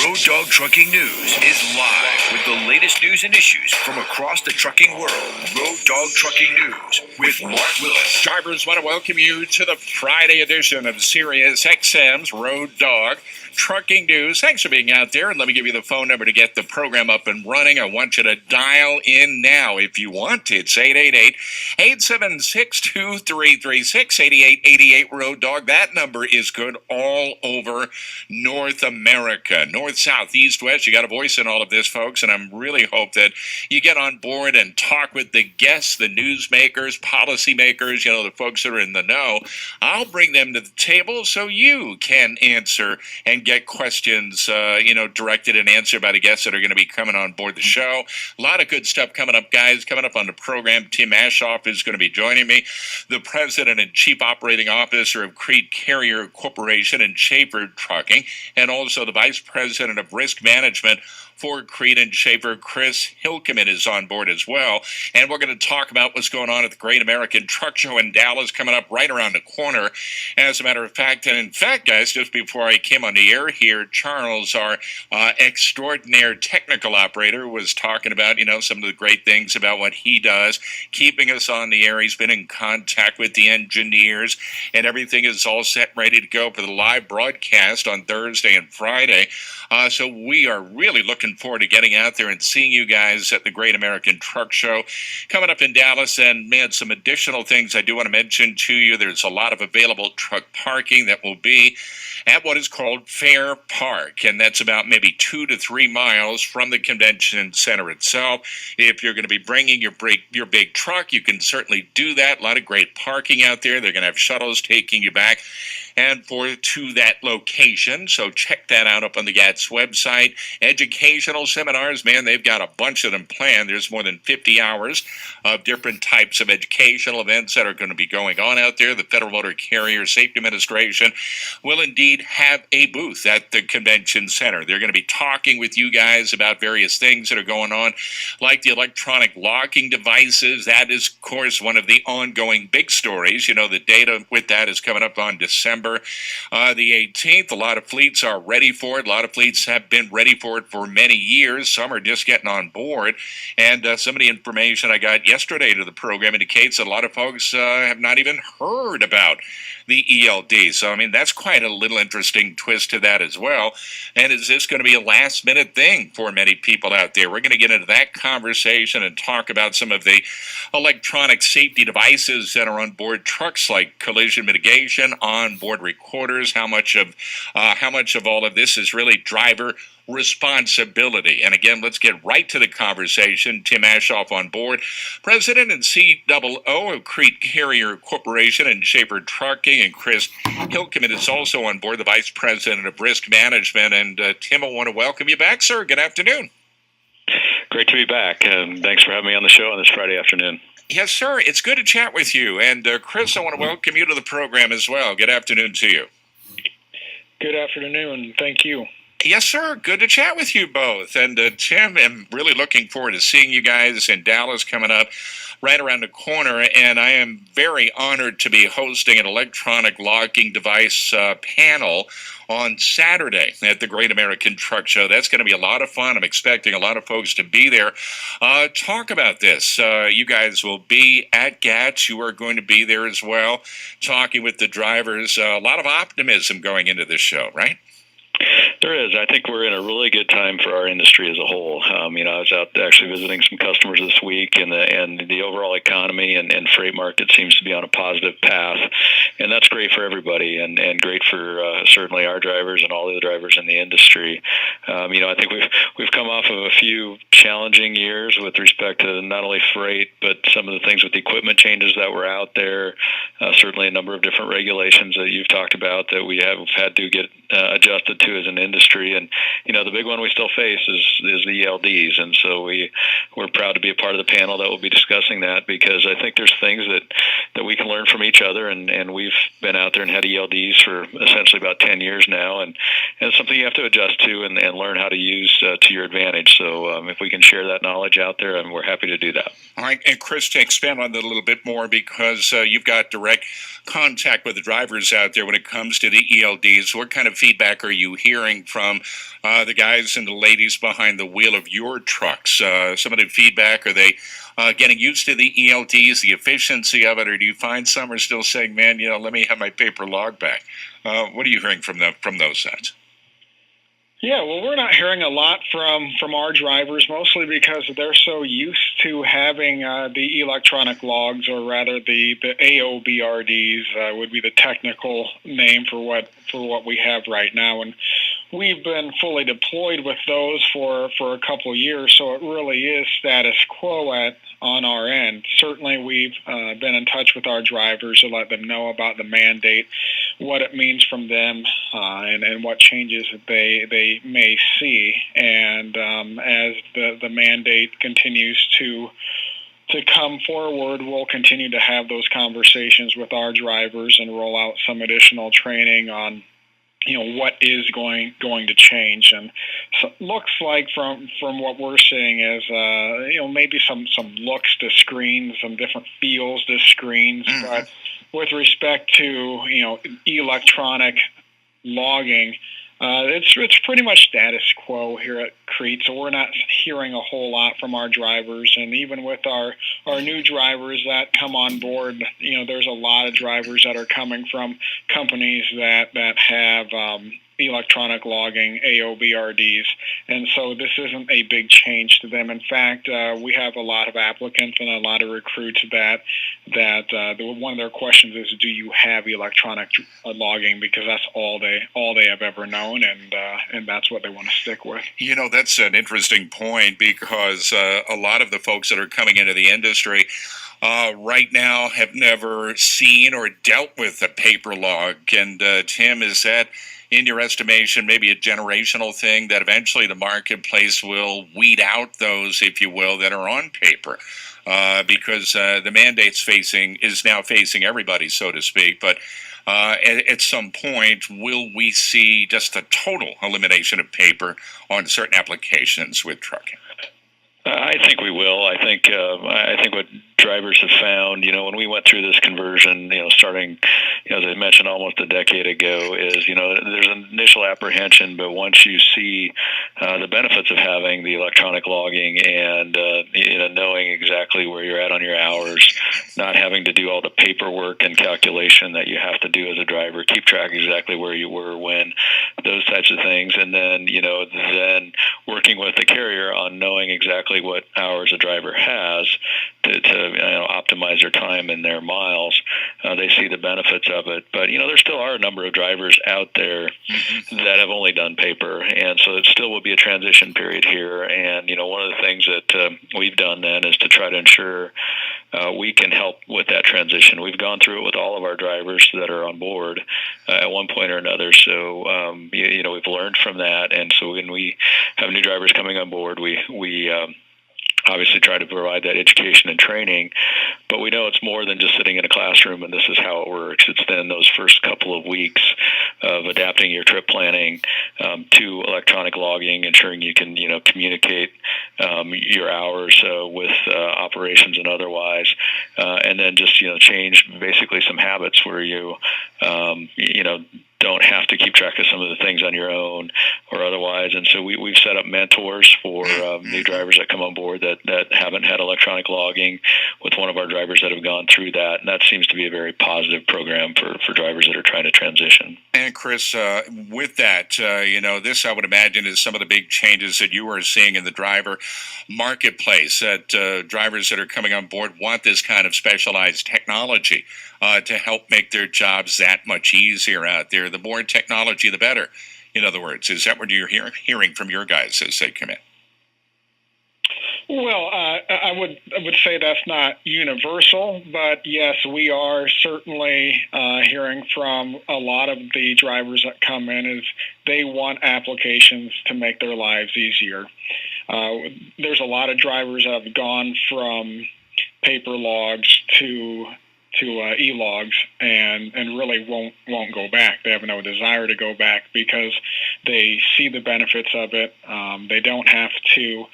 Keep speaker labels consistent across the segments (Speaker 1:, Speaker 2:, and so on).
Speaker 1: Road Dog Trucking News is live with the latest news and issues from across the trucking world. Road Dog Trucking News with Mark Willis.
Speaker 2: Drivers want to welcome you to the Friday edition of SiriusXM's Road Dog Trucking News. Thanks for being out there, and let me give you the phone number to get the program up and running. I want you to dial in now if you want. It's 888-876-2336, 8888 Road Dog. That number is good all over North America. North, south, east, west. You got a voice in all of this, folks, and I'm really hope that you get on board and talk with the guests, the newsmakers, policymakers, the folks that are in the know. I'll bring them to the table so you can answer and get questions, directed and answered by the guests that are going to be coming on board the show. A lot of good stuff coming up, guys. Coming up on the program, Tim Aschoff is going to be joining me, the president and chief operating officer of Crete Carrier Corporation and Schaefer Trucking, and also the vice president of risk management for Crete and Schaefer, Chris Hilkemann, is on board as well. And we're going to talk about what's going on at the Great American Truck Show in Dallas coming up right around the corner. As a matter of fact, and in fact, guys, just before I came on the air here, Charles, our extraordinaire technical operator, was talking about, some of the great things about what he does, keeping us on the air. He's been in contact with the engineers, and everything is all set, ready to go for the live broadcast on Thursday and Friday. So we are really looking forward to getting out there and seeing you guys at the Great American Truck Show coming up in Dallas. And, man, some additional things I do want to mention to you. There's a lot of available truck parking that will be at what is called Fair Park, and that's about maybe 2 to 3 miles from the convention center itself. If you're going to be bringing your big truck, you can certainly do that. A lot of great parking out there. They're going to have shuttles taking you back and forth to that location. So check that out up on the GATS website. Educational seminars, man, they've got a bunch of them planned. There's more than 50 hours of different types of educational events that are going to be going on out there. The Federal Motor Carrier Safety Administration will indeed have a booth at the convention center. They're going to be talking with you guys about various things that are going on, like the electronic locking devices. That is, of course, one of the ongoing big stories. The data with that is coming up on December the 18th. A lot of fleets are ready for it. A lot of fleets have been ready for it for many years. Some are just getting on board. And some of the information I got yesterday to the program indicates that a lot of folks have not even heard about the ELD. So, that's quite a little interesting twist to that as well. And is this going to be a last-minute thing for many people out there? We're going to get into that conversation and talk about some of the electronic safety devices that are on board trucks, like collision mitigation, on-board recorders, how much of all of this is really driver responsibility. And again, let's get right to the conversation. Tim Aschoff on board, president and COO of Crete Carrier Corporation and Schaefer Trucking, and Chris Hilkemann is also on board, the vice president of risk management. And Tim, I want to welcome you back, sir. Good afternoon.
Speaker 3: Great to be back. Thanks for having me on the show on this Friday afternoon.
Speaker 2: Yes, sir. It's good to chat with you. And Chris, I want to welcome you to the program as well. Good afternoon to you.
Speaker 4: Good afternoon. Thank you.
Speaker 2: Yes, sir. Good to chat with you both. And Tim, I'm really looking forward to seeing you guys in Dallas coming up right around the corner. And I am very honored to be hosting an electronic locking device panel on Saturday at the Great American Truck Show. That's going to be a lot of fun. I'm expecting a lot of folks to be there. Talk about this. You guys will be at GATS. You are going to be there as well, talking with the drivers. A lot of optimism going into this show, right?
Speaker 3: There is. I think we're in a really good time for our industry as a whole. I was out actually visiting some customers this week, and the overall economy and freight market seems to be on a positive path, and that's great for everybody, and great for certainly our drivers and all the drivers in the industry. I think we've come off of a few challenging years with respect to not only freight, but some of the things with the equipment changes that were out there. Certainly a number of different regulations that you've talked about that we have had to get adjusted to as an industry. And the big one we still face is the ELDs, and so we're proud to be a part of the panel that will be discussing that, because I think there's things that we can learn from each other, and we've been out there and had ELDs for essentially about 10 years now, and it's something you have to adjust to and learn how to use to your advantage. So if we can share that knowledge out there, we're happy to do that.
Speaker 2: All right, and Chris, to expand on that a little bit more, because you've got direct contact with the drivers out there when it comes to the ELDs. What kind of feedback are you hearing from the guys and the ladies behind the wheel of your trucks? Some of the feedback, are they getting used to the ELDs, the efficiency of it, or do you find some are still saying, man, let me have my paper log back? What are you hearing from those sides?
Speaker 4: Yeah, well, we're not hearing a lot from our drivers, mostly because they're so used to having the electronic logs, or rather the AOBRDs would be the technical name for what we have right now. And we've been fully deployed with those for a couple of years, so it really is status quo on our end. Certainly, we've been in touch with our drivers to let them know about the mandate, what it means from them, and what changes they may see. And as the mandate continues to come forward, we'll continue to have those conversations with our drivers and roll out some additional training on what is going to change. And so looks like from what we're seeing is maybe some looks to screens, some different feels to screens, but with respect to electronic logging, it's pretty much status quo here at Crete, so we're not hearing a whole lot from our drivers. And even with our new drivers that come on board, there's a lot of drivers that are coming from companies that have electronic logging, AOBRDs, and so this isn't a big change to them. In fact, we have a lot of applicants and a lot of recruits that one of their questions is, do you have electronic logging? Because that's all they have ever known, and that's what they want to stick with.
Speaker 2: That's an interesting point, because a lot of the folks that are coming into the industry right now have never seen or dealt with a paper log. And Tim, is that, in your estimation, maybe a generational thing that eventually the marketplace will weed out those, if you will, that are on paper? Because the mandate's is now facing everybody, so to speak. But at some point, will we see just a total elimination of paper on certain applications with trucking?
Speaker 3: I think we will. I think what drivers have found, when we went through this conversion, starting, as I mentioned, almost a decade ago, is, there's an initial apprehension, but once you see the benefits of having the electronic logging and, knowing exactly where you're at on your hours, not having to do all the paperwork and calculation that you have to do as a driver, keep track exactly where you were when, those types of things, and then, then working with the carrier on knowing exactly what hours a driver has to optimize their time and their miles. They see the benefits of it. But, there still are a number of drivers out there that have only done paper. And so it still will be a transition period here. And, one of the things that we've done then is to try to ensure we can help with that transition. We've gone through it with all of our drivers that are on board at one point or another. So, we've learned from that. And so when we have new drivers coming on board, we obviously try to provide that education and training, but we know it's more than just sitting in a classroom and this is how it works. It's then those first couple of weeks of adapting your trip planning to electronic logging, ensuring you can, communicate your hours with operations and otherwise, and then just, change basically some habits where you, don't have to keep track of some of the things on your own or otherwise. And so we've set up mentors for new drivers that come on board that haven't had electronic logging, with one of our drivers that have gone through that. And that seems to be a very positive program for drivers that are trying to transition.
Speaker 2: And Chris, with that, this I would imagine is some of the big changes that you are seeing in the driver marketplace, that drivers that are coming on board want this kind of specialized technology to help make their jobs that much easier out there. The more technology, the better. In other words, is that what you're hearing from your guys as they come in?
Speaker 4: Well, I would say that's not universal, but yes, we are certainly hearing from a lot of the drivers that come in is they want applications to make their lives easier. There's a lot of drivers that have gone from paper logs to e-logs and really won't go back. They have no desire to go back because they see the benefits of it. They don't have to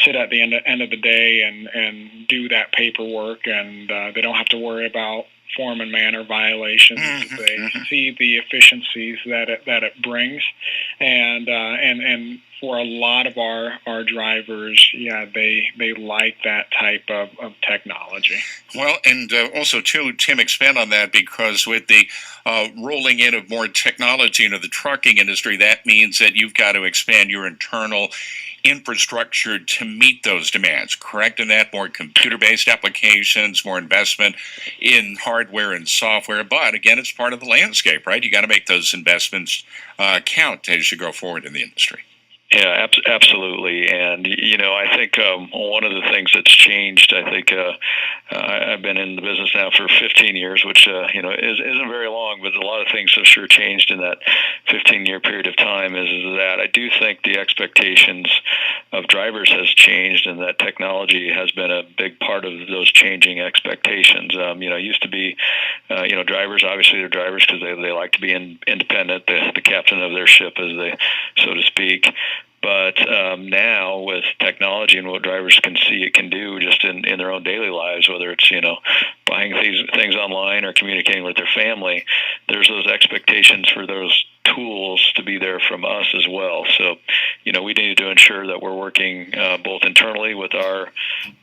Speaker 4: sit at the end of the day and do that paperwork, and they don't have to worry about form and manner violations. They see the efficiencies that it brings, and for a lot of our drivers, they like that type of technology.
Speaker 2: Well, and also, too, Tim, expand on that, because with the rolling in of more technology into the trucking industry, that means that you've got to expand your internal infrastructure to meet those demands, correct? And that more computer-based applications, more investment in hardware and software. But again, it's part of the landscape, right? You got to make those investments count as you go forward in the industry.
Speaker 3: Yeah, absolutely. And, I think one of the things that's changed, I think I've been in the business now for 15 years, which, isn't very long, but a lot of things have sure changed in that 15-year period of time, is that I do think the expectations of drivers has changed, and that technology has been a big part of those changing expectations. It used to be, drivers, obviously they're drivers because they like to be independent, the captain of their ship, so to speak. But now with technology and what drivers can see it can do just in their own daily lives, whether it's, buying things online or communicating with their family, there's those expectations for those tools to be there from us as well. So, we need to ensure that we're working both internally with our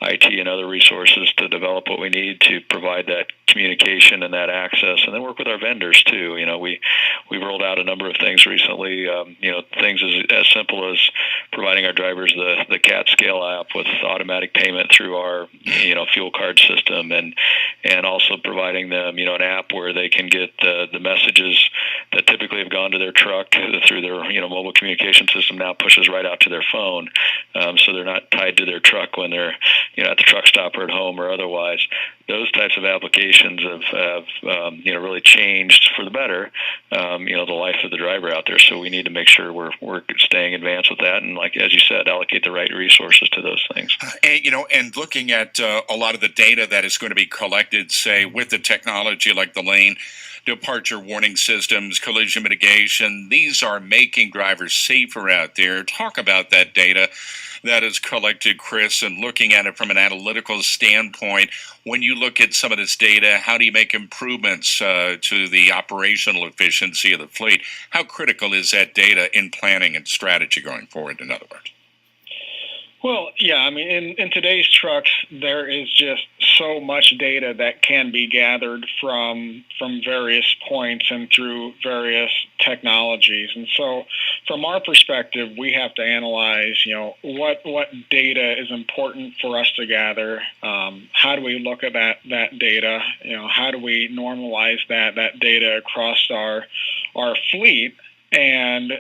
Speaker 3: IT and other resources to develop what we need to provide that communication and that access, and then work with our vendors too. We've rolled out a number of things recently. Things as simple as providing our drivers the CAT scale app with automatic payment through our fuel card system, and also providing them an app where they can get the messages that typically have gone to their truck through their mobile communication system, now pushes right out to their phone, so they're not tied to their truck when they're at the truck stop or at home or otherwise. Those types of applications have really changed for the better, the life of the driver out there. So we need to make sure we're staying advanced with that, and as you said, allocate the right resources to those things.
Speaker 2: And looking at a lot of the data that is going to be collected, say with the technology like the lane departure warning systems, collision mitigation, these are making drivers safer out there. Talk about that data that is collected, Chris, and looking at it from an analytical standpoint. When you look at some of this data, how do you make improvements to the operational efficiency of the fleet? How critical is that data in planning and strategy going forward, in other words?
Speaker 4: Well, yeah, in today's trucks, there is just so much data that can be gathered from various points and through various technologies. And so from our perspective, we have to analyze, what data is important for us to gather. How do we look at that data? How do we normalize that data across our fleet? And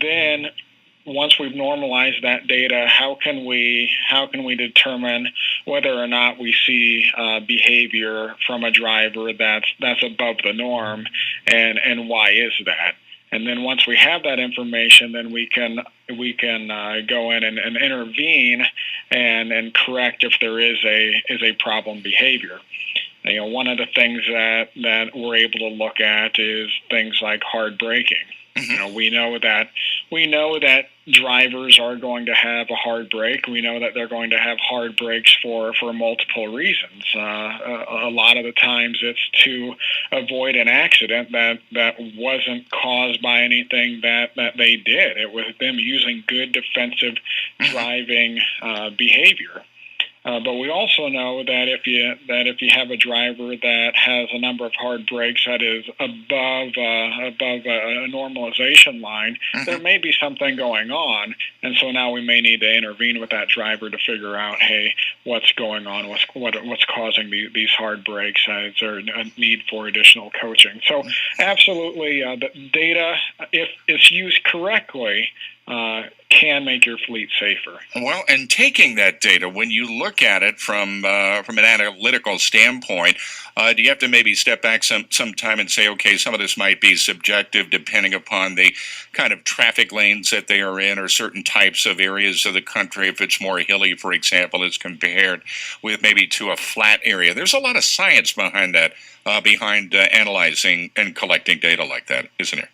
Speaker 4: then once we've normalized that data, how can we determine whether or not we see behavior from a driver that's above the norm, and why is that? And then once we have that information, then we can go in and intervene and correct if there is a problem behavior. One of the things that we're able to look at is things like hard braking. We know that drivers are going to have a hard brake. We know that they're going to have hard brakes for multiple reasons. A lot of the times it's to avoid an accident that wasn't caused by anything that they did. It was them using good defensive driving behavior. But we also know that if you have a driver that has a number of hard brakes that is above a normalization line, there may be something going on, and so now we may need to intervene with that driver to figure out, hey, what's going on? What's causing these hard brakes? Is there a need for additional coaching? So absolutely, the data, if it's used correctly, can make your fleet safer.
Speaker 2: Well, and taking that data, when you look at it from an analytical standpoint, do you have to maybe step back some time and say, okay, some of this might be subjective depending upon the kind of traffic lanes that they are in, or certain types of areas of the country, if it's more hilly, for example, as compared with maybe to a flat area? There's a lot of science behind that, behind analyzing and collecting data like that, isn't there?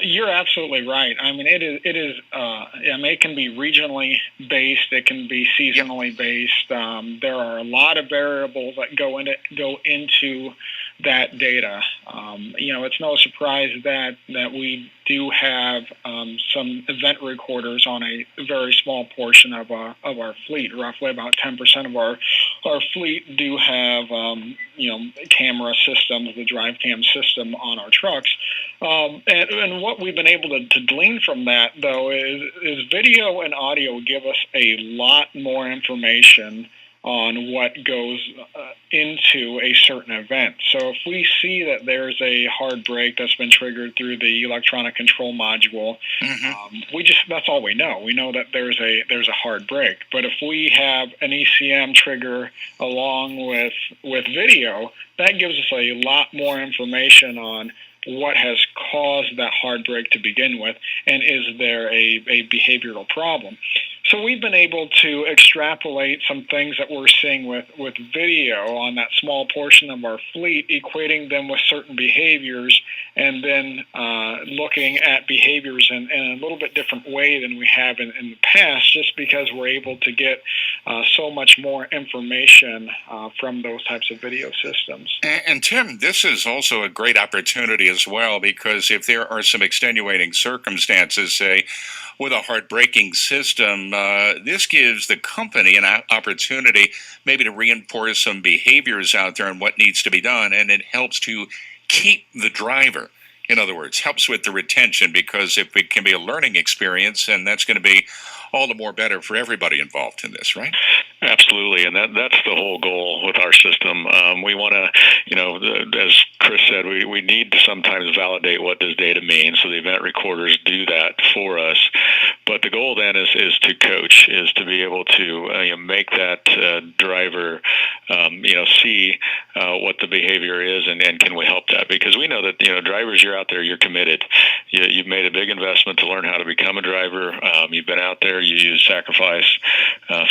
Speaker 4: You're absolutely right. I mean, it is. It can be regionally based. It can be seasonally based. There are a lot of variables that go into that data. It's no surprise that we do have some event recorders on a very small portion of our fleet. Roughly about 10% of our fleet do have camera systems, the drive cam system on our trucks. And what we've been able to glean from that, though, is video and audio give us a lot more information on what goes into a certain event. So if we see that there's a hard brake that's been triggered through the electronic control module, that's all we know. We know that there's a hard brake. But if we have an ECM trigger along with video, that gives us a lot more information on what has caused that hard brake to begin with, and is there a behavioral problem. So we've been able to extrapolate some things that we're seeing with video on that small portion of our fleet, equating them with certain behaviors, and then looking at behaviors in a little bit different way than we have in the past, just because we're able to get so much more information from those types of video systems.
Speaker 2: And Tim, this is also a great opportunity as well, because if there are some extenuating circumstances, say, with a hard braking system, this gives the company an opportunity maybe to reinforce some behaviors out there and what needs to be done, and it helps to keep the driver. In other words, helps with the retention, because if it can be a learning experience, and that's going to be all the more better for everybody involved in this, right?
Speaker 3: Absolutely, and that's the whole goal with our system. We want to, as Chris said, we need to sometimes validate what does data mean, so the event recorders do that for us. But the goal then is to coach, is to be able to make that driver, see what the behavior is, and can we help that? Because we know that, drivers, you're out there, you're committed. You've made a big investment to learn how to become a driver. You've been out there, you sacrifice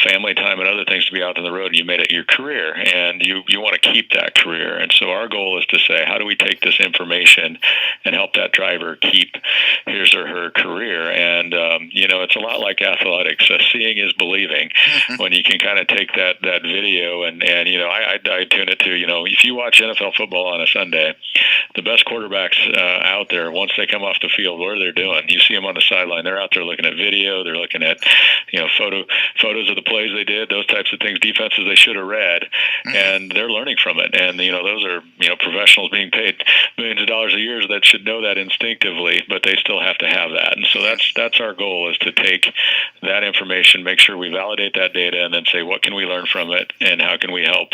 Speaker 3: family time and other things to be out on the road. You made it your career, and you want to keep that career. And so our goal is to say, how do we take this information and help that driver keep his or her career? And it's a lot like athletics. Seeing is believing. When you can kind of take that video and I tune it to, if you watch NFL football on a Sunday, the best quarterbacks out there, once they come off the field, what are they doing? You see them on the sideline. They're out there looking at video. They're looking at photos of the plays they did, those types of things, defenses they should have read, and they're learning from it. And those are professionals being paid millions of dollars a year that should know that instinctively, but they still have to have that. And so that's our goal, is to take that information, make sure we validate that data, and then say, what can we learn from it, and how can we help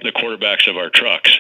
Speaker 3: the quarterbacks of our trucks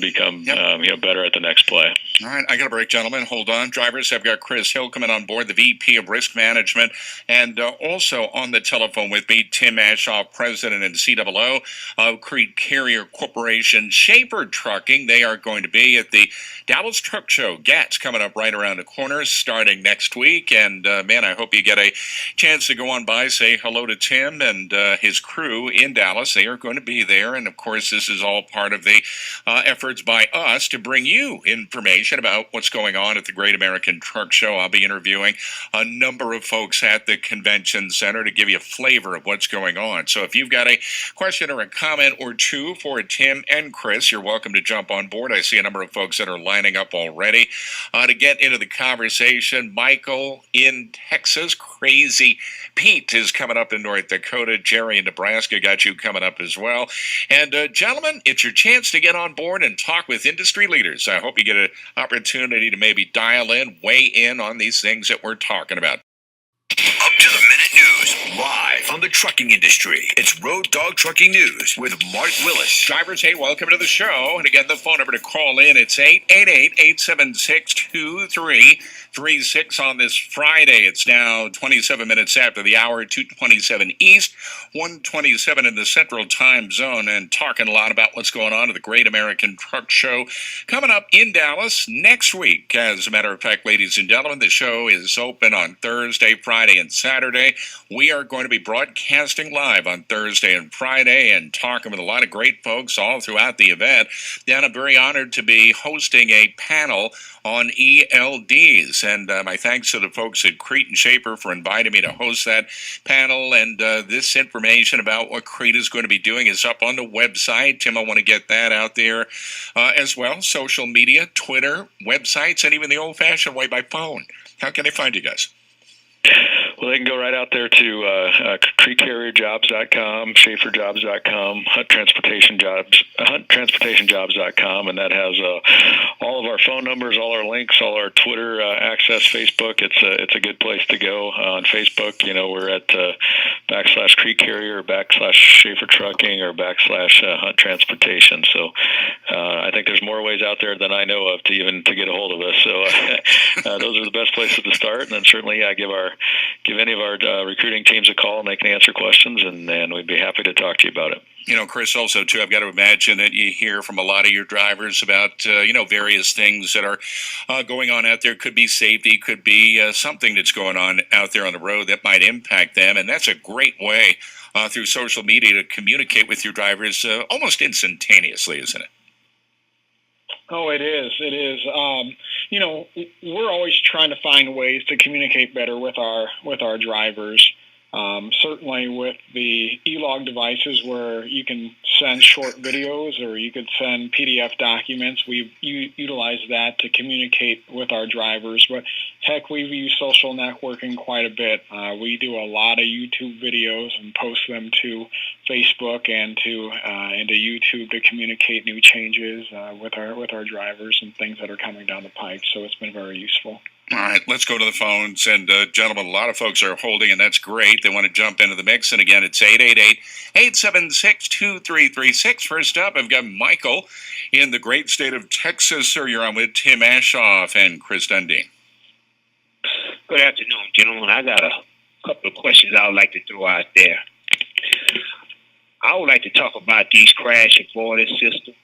Speaker 3: become better at the next play.
Speaker 2: All right, I got a break, gentlemen. Hold on. Drivers, I've got Chris Hilkemann on board, the VP of Risk Management, and also on the telephone with me, Tim Aschoff, President and COO of Crete Carrier Corporation. Schaefer Trucking, they are going to be at the Dallas Truck Show. GAT's coming up right around the corner, starting next week, and I hope you get a chance to go on by, say hello to Tim and his crew in Dallas. They are going to be there, and of course, this is all part of the efforts by us to bring you information about what's going on at the Great American Truck Show. I'll be interviewing a number of folks at the convention center to give you a flavor of what's going on. So if you've got a question or a comment or two for Tim and Chris, you're welcome to jump on board. I see a number of folks that are lining up already to get into the conversation. Michael in Texas, Crazy Pete is coming up in North Dakota. Jerry in Nebraska got you coming up as well. And gentlemen, it's your chance to get on board and talk with industry leaders. I hope you get an opportunity to maybe dial in, weigh in on these things that we're talking about.
Speaker 1: Up to the minute news, live on the trucking industry. It's Road Dog Trucking News with Mark Willis.
Speaker 2: Drivers, hey, welcome to the show. And again, the phone number to call in, it's 888-876-2336 on this Friday. It's now 27 minutes after the hour, 2:27 East, 1:27 in the Central Time Zone, and talking a lot about what's going on at the Great American Truck Show coming up in Dallas next week. As a matter of fact, ladies and gentlemen, the show is open on Thursday, Friday, Friday and Saturday. We are going to be broadcasting live on Thursday and Friday and talking with a lot of great folks all throughout the event. And I'm very honored to be hosting a panel on ELDs. And my thanks to the folks at Crete and Schaefer for inviting me to host that panel. And this information about what Crete is going to be doing is up on the website. Tim, I want to get that out there as well. Social media, Twitter, websites, and even the old-fashioned way by phone. How can they find you guys?
Speaker 3: Well, they can go right out there to CreteCarrierJobs.com, SchaeferJobs.com, HuntTransportationJobs.com, and that has all of our phone numbers, all our links, all our Twitter access, Facebook. It's a good place to go. On Facebook, we're at /Crete Carrier or /Schaefer Trucking or /Hunt Transportation. So I think there's more ways out there than I know of to get a hold of us. So those are the best places to start. And then certainly, give any of our recruiting teams a call and they can answer questions, and we'd be happy to talk to you about it.
Speaker 2: Chris, also, too, I've got to imagine that you hear from a lot of your drivers about, various things that are going on out there. Could be safety, could be something that's going on out there on the road that might impact them. And that's a great way through social media to communicate with your drivers almost instantaneously, isn't it?
Speaker 4: Oh, it is. It is. We're always trying to find ways to communicate better with our drivers. Certainly with the e-log devices where you can send short videos or you could send PDF documents, we utilize that to communicate with our drivers. But heck, we've used social networking quite a bit. We do a lot of YouTube videos and post them to Facebook and to YouTube to communicate new changes with our drivers and things that are coming down the pike. So it's been very useful.
Speaker 2: All right, let's go to the phones. And, gentlemen, a lot of folks are holding, and that's great. They want to jump into the mix. And, again, it's 888-876-2336. First up, I've got Michael in the great state of Texas. Sir, you're on with Tim Aschoff and Chris Dundee.
Speaker 5: Good afternoon, gentlemen. I got a couple of questions I would like to throw out there. I would like to talk about these crash avoidance systems.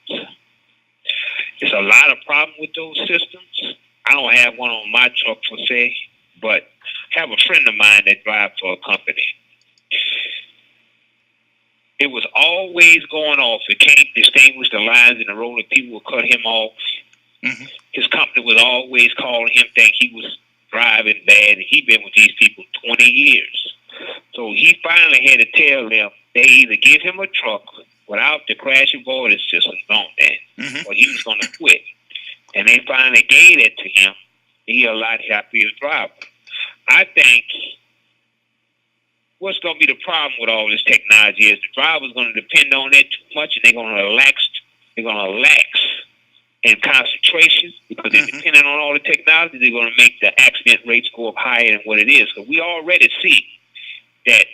Speaker 5: There's a lot of problem with those systems. I don't have one on my truck per se, but I have a friend of mine that drives for a company. It was always going off. It can't distinguish the lines in the road, and people would cut him off. Mm-hmm. His company was always calling him, think he was driving bad, and he'd been with these people 20 years. So he finally had to tell them they either give him a truck without the crash avoidance system on there, or he was going to quit. And they finally gave it to him. He's a lot happier driver. I think what's going to be the problem with all this technology is the driver's going to depend on it too much, and they're going to relax in concentration because they're depending on all the technology. They're going to make the accident rates go up higher than what it is. So we already see that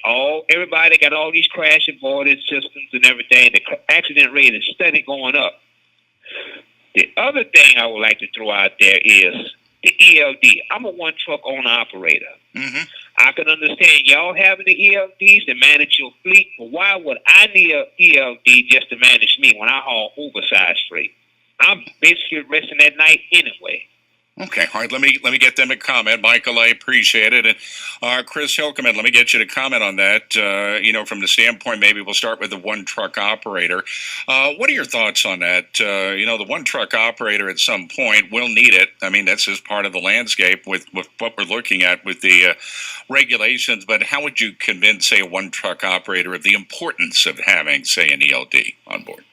Speaker 5: everybody got all these crash avoidance systems and everything. The accident rate is steady going up. The other thing I would like to throw out there is the ELD. I'm a one-truck owner-operator. I can understand y'all having the ELDs to manage your fleet, but why would I need an ELD just to manage me when I haul oversized freight? I'm basically resting at night anyway.
Speaker 2: Okay, all right, let me get them a comment. Michael, I appreciate it. And Chris Hilkemann, let me get you to comment on that. From the standpoint, maybe we'll start with the one-truck operator. What are your thoughts on that? The one-truck operator at some point will need it. I mean, that's just part of the landscape with what we're looking at with the regulations. But how would you convince, say, a one-truck operator of the importance of having, say, an ELD on board?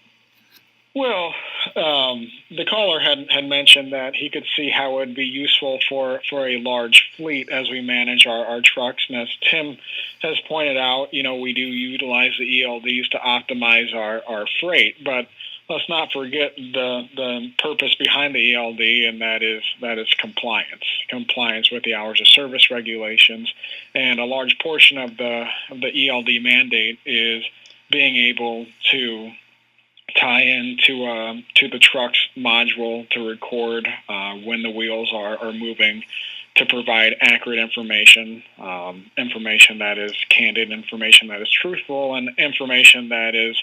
Speaker 4: Well, the caller had mentioned that he could see how it would be useful for a large fleet as we manage our trucks. And as Tim has pointed out, we do utilize the ELDs to optimize our freight. But let's not forget the purpose behind the ELD, and that is compliance with the hours of service regulations. And a large portion of the ELD mandate is being able to tie in to the truck's module to record when the wheels are moving, to provide accurate information that is candid, information that is truthful, and information that is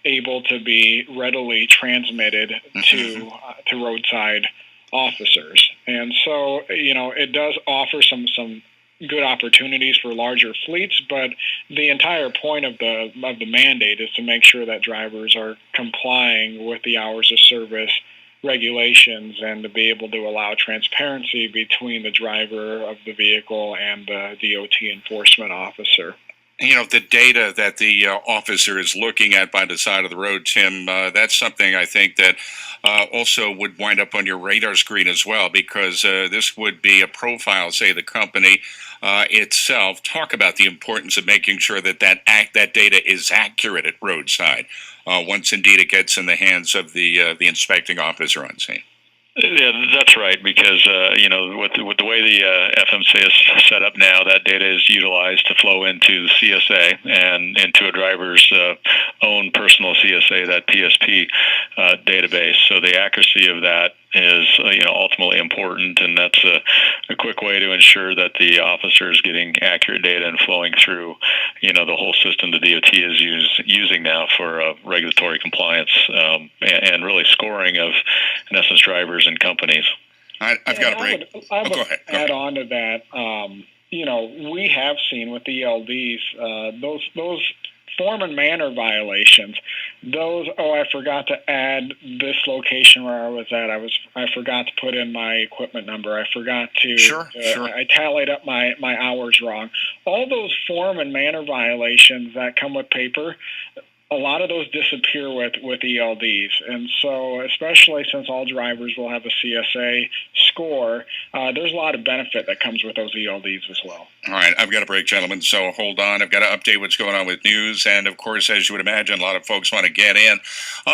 Speaker 4: able to be readily transmitted to roadside officers. And so, it does offer some good opportunities for larger fleets, but the entire point of the mandate is to make sure that drivers are complying with the hours of service regulations and to be able to allow transparency between the driver of the vehicle and the DOT enforcement officer.
Speaker 2: The data that the officer is looking at by the side of the road, Tim, that's something I think that also would wind up on your radar screen as well, because this would be a profile, say, the company itself. Talk about the importance of making sure that that data is accurate at roadside once indeed it gets in the hands of the inspecting officer on scene.
Speaker 3: Yeah, that's right, because with the way the FMC is set up now, that data is utilized to flow into the CSA and into a driver's own personal CSA, that PSP database. So the accuracy of that is ultimately important, and that's a quick way to ensure that the officer is getting accurate data and flowing through the whole system the DOT is using now for regulatory compliance and really scoring of, in essence, drivers and companies.
Speaker 2: I've got a break.
Speaker 4: I would
Speaker 2: go ahead.
Speaker 4: add on to that. We have seen with the ELDs those form and manner violations. I forgot to add this location where I was at. I forgot to put in my equipment number. I forgot to.
Speaker 2: Sure.
Speaker 4: I tallied up my hours wrong. All those form and manner violations that come with paper, a lot of those disappear with ELDs. And so, especially since all drivers will have a CSA score, there's a lot of benefit that comes with those ELDs as well.
Speaker 2: All right, I've got a break, gentlemen, so hold on. I've got to update what's going on with news. And, of course, as you would imagine, a lot of folks want to get in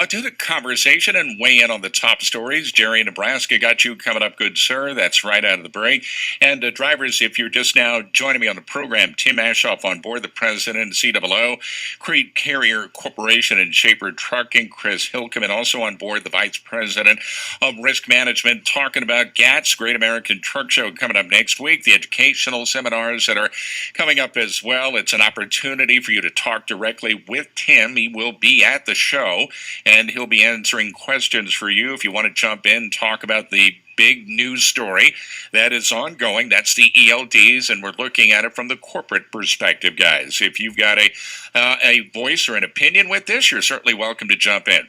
Speaker 2: to the conversation and weigh in on the top stories. Jerry in Nebraska got you coming up, good sir. That's right out of the break. And, drivers, if you're just now joining me on the program, Tim Aschoff on board, the president and COO, Crete Carrier Corporation and Shaper Trucking, Chris Hilkemann also on board, the vice president of risk management, talking about GATS, Great American Truck Show, coming up next week, the educational seminars that are coming up as well. It's an opportunity for you to talk directly with Tim. He will be at the show, and he'll be answering questions for you if you want to jump in, talk about the big news story that is ongoing. That's the ELDs, and we're looking at it from the corporate perspective, guys. If you've got a voice or an opinion with this, you're certainly welcome to jump in.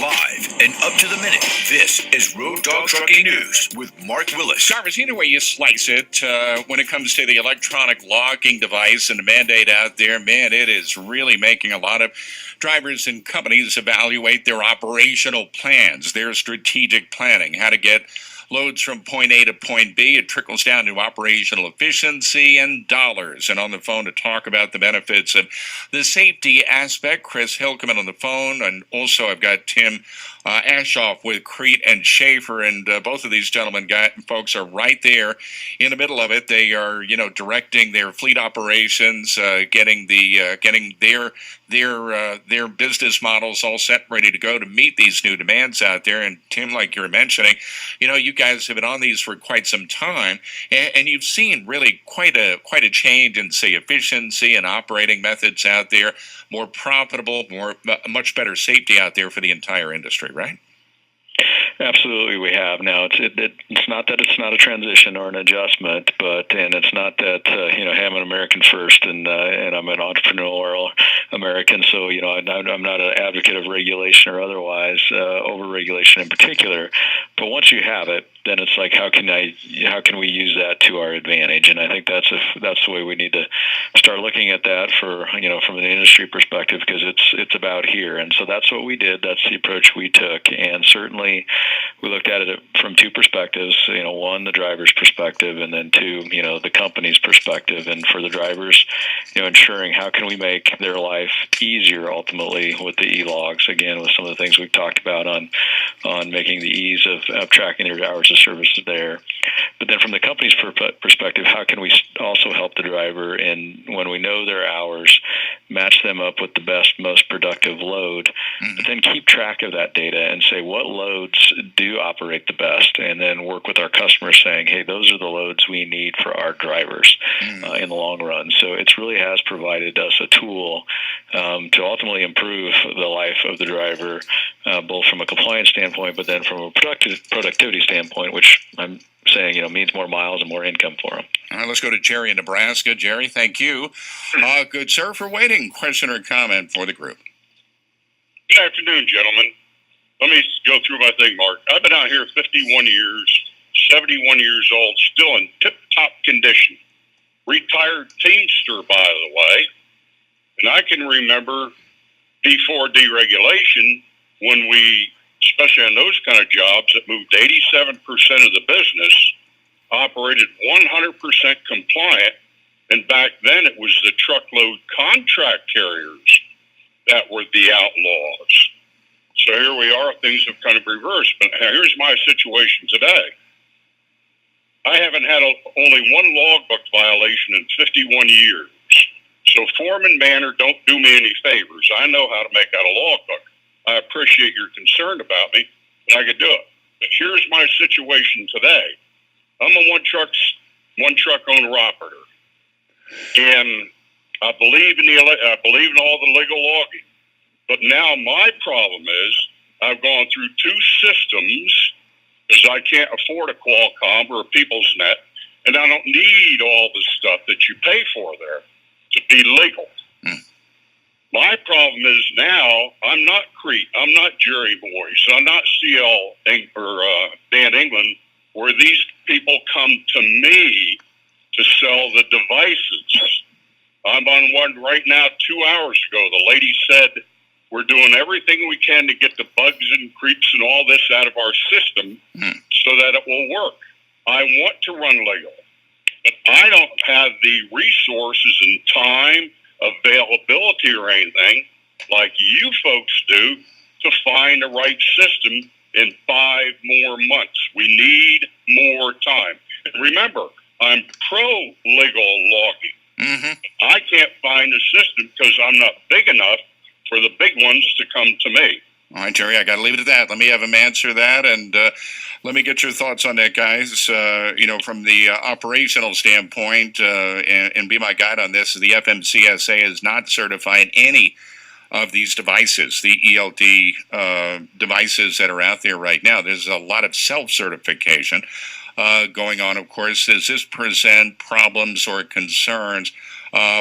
Speaker 1: Live and up to the minute, this is Road Dog Trucking News with Mark Willis.
Speaker 2: Drivers, either way you slice it, when it comes to the electronic logging device and the mandate out there, man, it is really making a lot of drivers and companies evaluate their operational plans, their strategic planning, how to get loads from point A to point B. It trickles down to operational efficiency and dollars. And on the phone to talk about the benefits of the safety aspect, Chris Hilkemann on the phone. And also I've got Tim Aschoff with Crete and Shaper. And both of these folks are right there in the middle of it. They are, directing their fleet operations, getting their business models all set and ready to go to meet these new demands out there. And Tim, like you're mentioning, you guys have been on these for quite some time, and you've seen really quite a change in, say, efficiency and operating methods out there, more profitable, much better safety out there for the entire industry, right?
Speaker 3: Absolutely, we have. Now, it's not that it's not a transition or an adjustment, and it's not that hey, I'm an American first, and I'm an entrepreneurial American. So I'm not an advocate of regulation or otherwise, over-regulation in particular. But once you have it, then it's like, how can we use that to our advantage? And I think that's the way we need to start looking at that for from an industry perspective, because it's about here. And so that's what we did. That's the approach we took, and certainly we looked at it from two perspectives. One, the driver's perspective, and then two, the company's perspective. And for the drivers, ensuring how can we make their life easier ultimately with the e-logs, again, with some of the things we've talked about on making the ease of tracking their hours of services there. But then from the company's perspective, how can we also help the driver in, when we know their hours, match them up with the best, most productive load, but then keep track of that data and say what loads do operate the best, and then work with our customers saying, hey, those are the loads we need for our drivers in the long run. So it really has provided us a tool to ultimately improve the life of the driver, both from a compliance standpoint, but then from a productivity standpoint, which I'm saying, means more miles and more income for them.
Speaker 2: All right, let's go to Jerry in Nebraska. Jerry, thank you. Good sir for waiting. Question or comment for the group?
Speaker 6: Good afternoon, gentlemen. Let me go through my thing, Mark. I've been out here 51 years, 71 years old, still in tip-top condition. Retired Teamster, by the way. And I can remember before deregulation, when we, especially on those kind of jobs that moved 87% of the business, operated 100% compliant. And back then it was the truckload contract carriers that were the outlaws. So here we are, things have kind of reversed. But here's my situation today. I haven't had only one logbook violation in 51 years. So form and manner don't do me any favors. I know how to make out a logbook. I appreciate your concern about me, but I could do it. But here's my situation today. I'm a one truck owner operator, and I believe in all the legal logging. But now my problem is I've gone through two systems because I can't afford a Qualcomm or a People's Net, and I don't need all the stuff that you pay for there to be legal. My problem is now I'm not Crete, I'm not Jerry Boyce, I'm not CL or Dan England, where these people come to me to sell the devices. I'm on one right now 2 hours ago. The lady said, we're doing everything we can to get the bugs and creeps and all this out of our system so that it will work. I want to run legal, but I don't have the resources and time, availability, or anything like you folks do to find the right system in 5 more months. We need more time. And remember, I'm pro-legal logging. I can't find a system because I'm not big enough for the big ones to come to me.
Speaker 2: All right, Jerry, I got to leave it at that. Let me have him answer that, and let me get your thoughts on that, guys. From the operational standpoint, and be my guide on this, the FMCSA has not certified any of these devices, the ELD devices that are out there right now. There's a lot of self-certification going on, of course. Does this present problems or concerns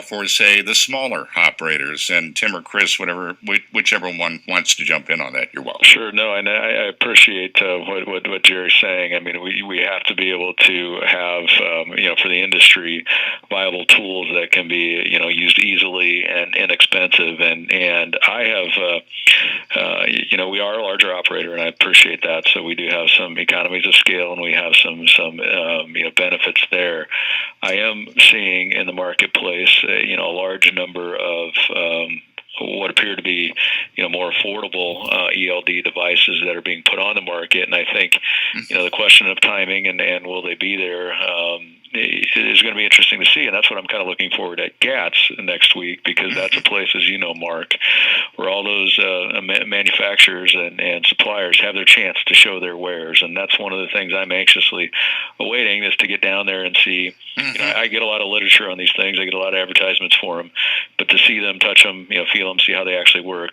Speaker 2: for, say, the smaller operators? And Tim or Chris, whichever one wants to jump in on that, you're welcome.
Speaker 3: Sure. No, and I appreciate what Jerry's saying. I mean, we have to be able to have, for the industry, viable tools that can be, used easily and inexpensive. And I have, we are a larger operator, and I appreciate that. So we do have some economies of scale, and we have some benefits there. I am seeing in the marketplace a large number of what appear to be, more affordable ELD devices that are being put on the market. And I think, the question of timing and will they be there is going to be interesting to see. And that's what I'm kind of looking forward at GATS next week, because that's a place, as you know, Mark, where all those manufacturers and suppliers have their chance to show their wares. And that's one of the things I'm anxiously awaiting, is to get down there and see. I get a lot of literature on these things. I get a lot of advertisements for them, but to see them, touch them, feel them, see how they actually work,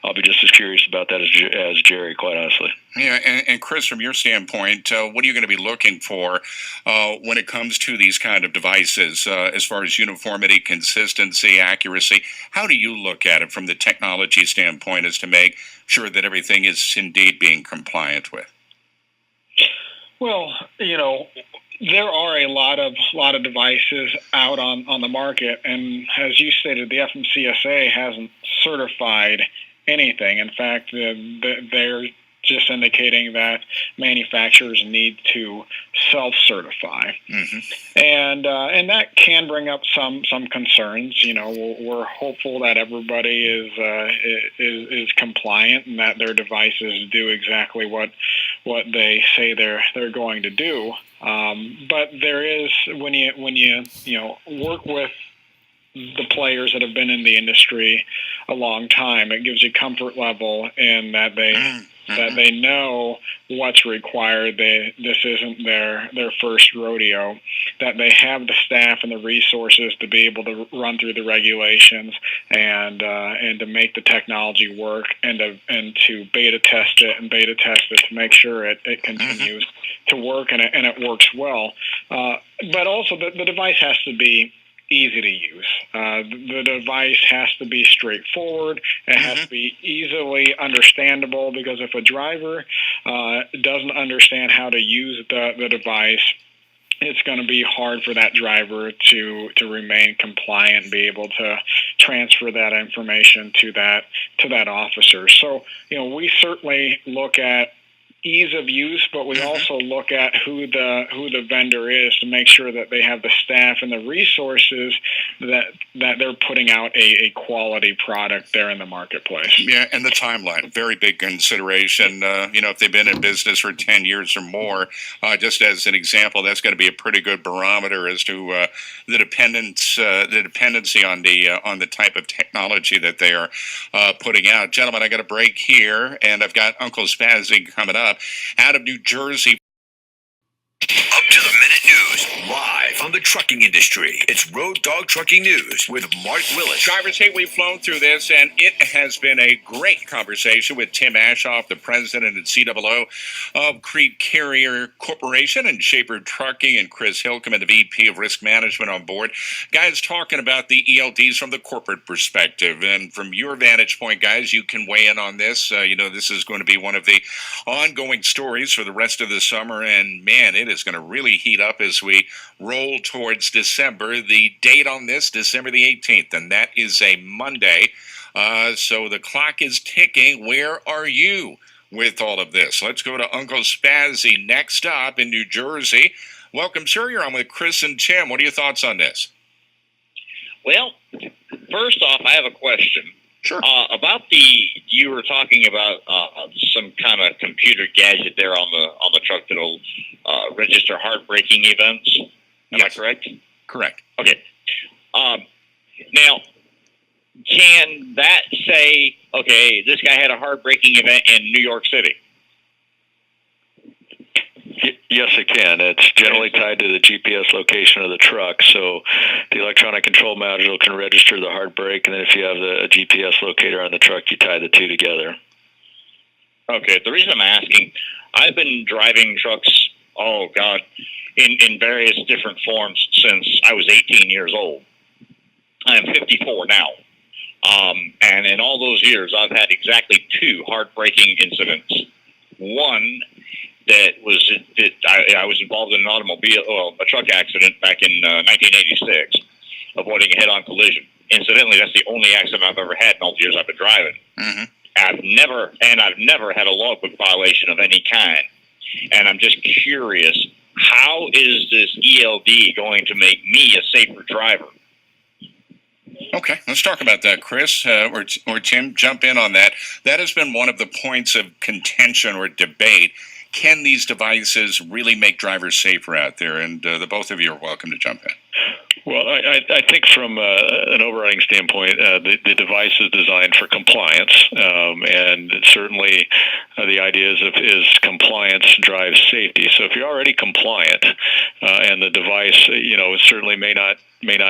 Speaker 3: I'll be just as curious about that as Jerry, quite honestly.
Speaker 2: Yeah, and Chris, from your standpoint, what are you going to be looking for when it comes to these kind of devices, as far as uniformity, consistency, accuracy? How do you look at it from the technology standpoint as to make sure that everything is indeed being compliant with?
Speaker 4: Well, there are a lot of devices out on the market, and as you stated, the FMCSA hasn't certified anything. In fact, they're just indicating that manufacturers need to self-certify, and that can bring up some concerns. We're hopeful that everybody is compliant and that their devices do exactly what they say they're going to do. But there is, when you work with the players that have been in the industry a long time, it gives you comfort level in that that they know what's required. This isn't their first rodeo, that they have the staff and the resources to be able to run through the regulations and to make the technology work and to beta test it to make sure it continues to work and it works well. But also the device has to be easy to use. The device has to be straightforward. It has to be easily understandable, because if a driver doesn't understand how to use the device, it's going to be hard for that driver to remain compliant and be able to transfer that information to that officer. So, we certainly look at ease of use, but we also look at who the vendor is to make sure that they have the staff and the resources that they're putting out a quality product there in the marketplace.
Speaker 2: Yeah, and the timeline, very big consideration. If they've been in business for 10 years or more, just as an example, that's going to be a pretty good barometer as to the dependency on the type of technology that they are putting out. Gentlemen, I got a break here, and I've got Uncle Spazzy coming up out of New Jersey.
Speaker 1: Up to the minute news, live on the trucking industry. It's Road Dog Trucking News with Mark Willis.
Speaker 2: Drivers, hey, we've flown through this, and it has been a great conversation with Tim Aschoff, the president and COO of Crete Carrier Corporation, and Shaper Trucking, and Chris Hilkemann, the VP of Risk Management, on board. Guys, talking about the ELDs from the corporate perspective, and from your vantage point, guys, you can weigh in on this. This is going to be one of the ongoing stories for the rest of the summer, and man, it is going to really heat up as we roll towards December. The date on this, December the 18th, and that is a Monday. So the clock is ticking. Where are you with all of this? Let's go to Uncle Spazzy next up in New Jersey. Welcome, sir. You're on with Chris and Tim. What are your thoughts on this?
Speaker 7: Well, first off, I have a question.
Speaker 2: Sure.
Speaker 7: You were talking about some kind of computer gadget there on the truck that'll register hard braking events. Am I correct?
Speaker 2: Correct.
Speaker 7: Okay. Now, can that say, okay, this guy had a hard braking event in New York City?
Speaker 3: Yes, it can. It's generally tied to the GPS location of the truck. So the electronic control module can register the hard brake, and then if you have a GPS locator on the truck, you tie the two together.
Speaker 7: Okay. The reason I'm asking, I've been driving trucks, in various different forms since I was 18 years old. I am 54 now. And in all those years, I've had exactly two hard braking incidents. One, I was involved in a truck accident back in 1986, avoiding a head-on collision. Incidentally, that's the only accident I've ever had in all the years I've been driving.
Speaker 2: Mm-hmm.
Speaker 7: I've never had a logbook violation of any kind. And I'm just curious, how is this ELD going to make me a safer driver?
Speaker 2: Okay, let's talk about that, Chris, or Tim, jump in on that. That has been one of the points of contention or debate. Can these devices really make drivers safer out there? And the both of you are welcome to jump in.
Speaker 3: Well, I think from an overriding standpoint, the device is designed for compliance, and certainly the idea is compliance drives safety. So if you're already compliant, and the device, certainly may not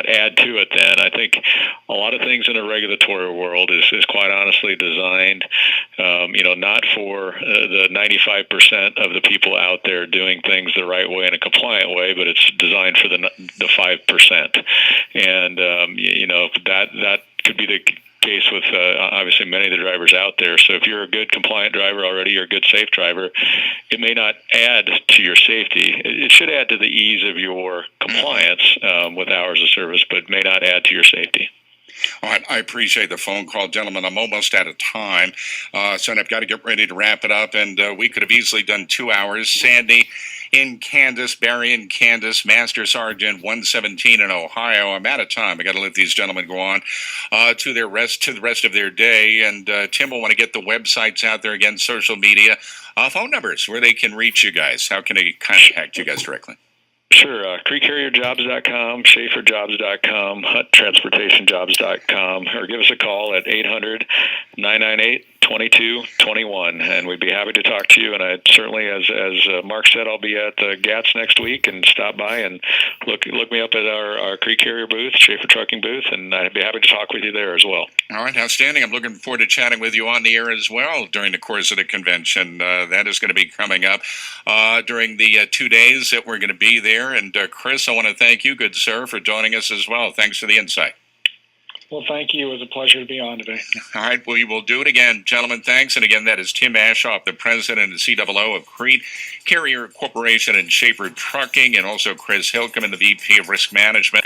Speaker 3: add to it, then I think a lot of things in the regulatory world is quite honestly designed, not for the 95% of the people out there doing things the right way in a compliant way, but it's designed for the 5%. And, that could be the case with obviously many of the drivers out there. So if you're a good compliant driver already, you're a good safe driver, it may not add to your safety. It should add to the ease of your compliance with hours of service, but may not add to your safety.
Speaker 2: All right, I appreciate the phone call, gentlemen. I'm almost out of time, so I've got to get ready to wrap it up, and we could have easily done 2 hours. Sandy in Kansas, Barry in Kansas, Master Sergeant 117 in Ohio. I'm out of time. I got to let these gentlemen go on to the rest of their day, and Tim will want to get the websites out there again, social media, phone numbers where they can reach you guys. How can they contact you guys directly?
Speaker 3: Sure. CreteCarrierJobs.com, SchaeferJobs.com, HutTransportationJobs.com, or give us a call at 800-998-20 2221, and we'd be happy to talk to you. And I certainly, as Mark said, I'll be at GATS next week, and stop by and look me up at our Crete Carrier booth, Schaefer Trucking booth, and I'd be happy to talk with you there as well.
Speaker 2: All right, outstanding. I'm looking forward to chatting with you on the air as well during the course of the convention. That is going to be coming up during the 2 days that we're going to be there. And Chris, I want to thank you, good sir, for joining us as well. Thanks for the insight.
Speaker 4: Well, thank you. It was a pleasure to be on today.
Speaker 2: All right, we will do it again. Gentlemen, thanks. And again, that is Tim Aschoff, the president and COO of Crete Carrier Corporation and Schaefer Trucking, and also Chris Hilkemann, the VP of Risk Management.